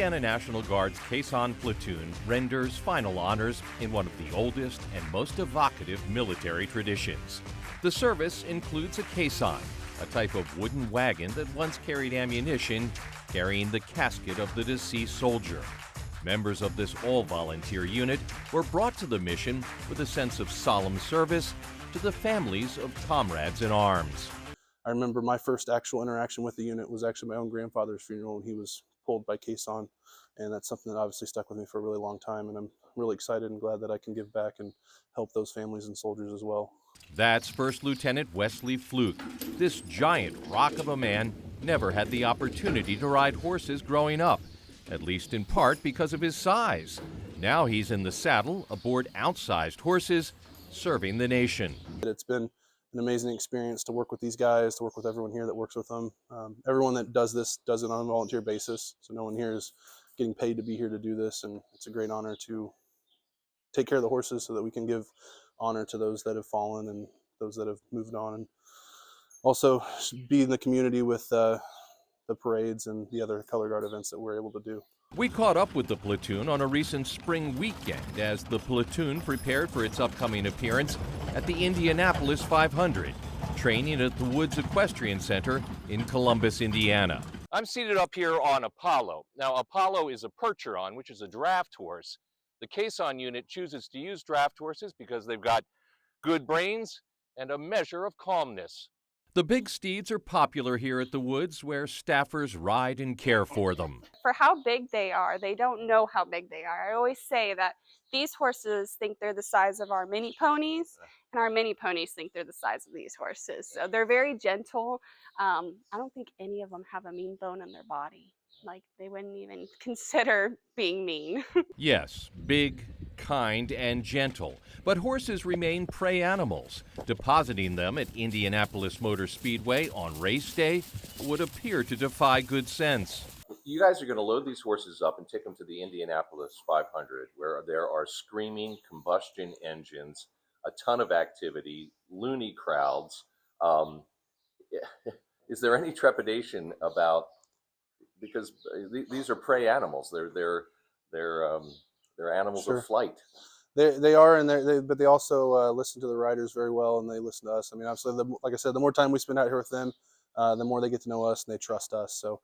Indiana National Guard's Caisson Platoon renders final honors in one of the oldest and most evocative military traditions. The service includes a caisson, a type of wooden wagon that once carried ammunition carrying the casket of the deceased soldier. Members of this all-volunteer unit were brought to the mission with a sense of solemn service to the families of comrades in arms. I remember my first actual interaction with the unit was actually my own grandfather's funeral, and he was pulled by Caisson, and that's something that obviously stuck with me for a really long time, and I'm really excited and glad that I can give back and help those families and soldiers as well. That's First Lieutenant Wesley Fluke. This giant rock of a man never had the opportunity to ride horses growing up, at least in part because of his size. Now he's in the saddle aboard outsized horses, serving the nation. It's been an amazing experience to work with these guys, to work with everyone here that works with them. Everyone that does this does it on a volunteer basis, so no one here is getting paid to be here to do this, and it's a great honor to take care of the horses so that we can give honor to those that have fallen and those that have moved on, and also be in the community with the parades and the other color guard events that we're able to do. We caught up with the platoon on a recent spring weekend as the platoon prepared for its upcoming appearance at the Indianapolis 500, training at the Woods Equestrian Center in Columbus, Indiana. I'm seated up here on Apollo. Now, Apollo is a percheron, which is a draft horse. The Caisson unit chooses to use draft horses because they've got good brains and a measure of calmness. The big steeds are popular here at the Woods, where staffers ride and care for them. For how big they are, they don't know how big they are. I always say that these horses think they're the size of our mini ponies, and our mini ponies think they're the size of these horses. So they're very gentle. I don't think any of them have a mean bone in their body. Like, they wouldn't even consider being mean. Yes, big, kind, and gentle. But horses remain prey animals. Depositing them at Indianapolis Motor Speedway on race day would appear to defy good sense. You guys are going to load these horses up and take them to the Indianapolis 500, where there are screaming combustion engines, a ton of activity, loony crowds. Is there any trepidation about, because these are prey animals, they're animals Sure. of flight. They are, but they also listen to the riders very well, and they listen to us. I mean, obviously, like I said, the more time we spend out here with them, the more they get to know us and they trust us. So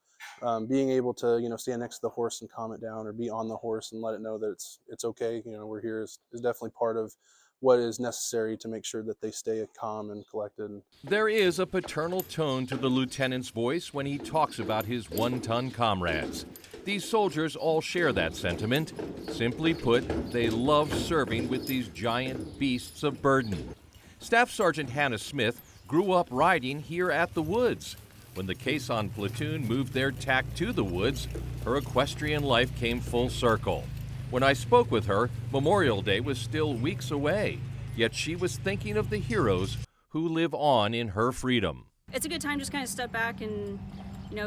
being able to, stand next to the horse and calm it down, or be on the horse and let it know that it's okay, we're here, is definitely part of what is necessary to make sure that they stay calm and collected. There is a paternal tone to the lieutenant's voice when he talks about his one-ton comrades. These soldiers all share that sentiment. Simply put, they love serving with these giant beasts of burden. Staff Sergeant Hannah Smith grew up riding here at the Woods. When the Caisson Platoon moved their tack to the Woods, her equestrian life came full circle. When I spoke with her, Memorial Day was still weeks away, yet she was thinking of the heroes who live on in her freedom. It's a good time to just kind of step back and,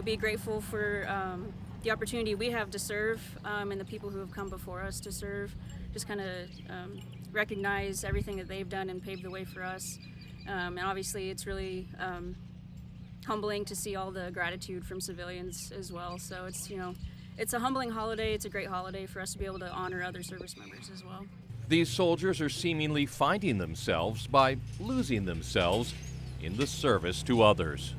be grateful for the opportunity we have to serve, and the people who have come before us to serve. Just kind of recognize everything that they've done and paved the way for us. And obviously it's really humbling to see all the gratitude from civilians as well. So it's a humbling holiday. It's a great holiday for us to be able to honor other service members as well. These soldiers are seemingly finding themselves by losing themselves in the service to others.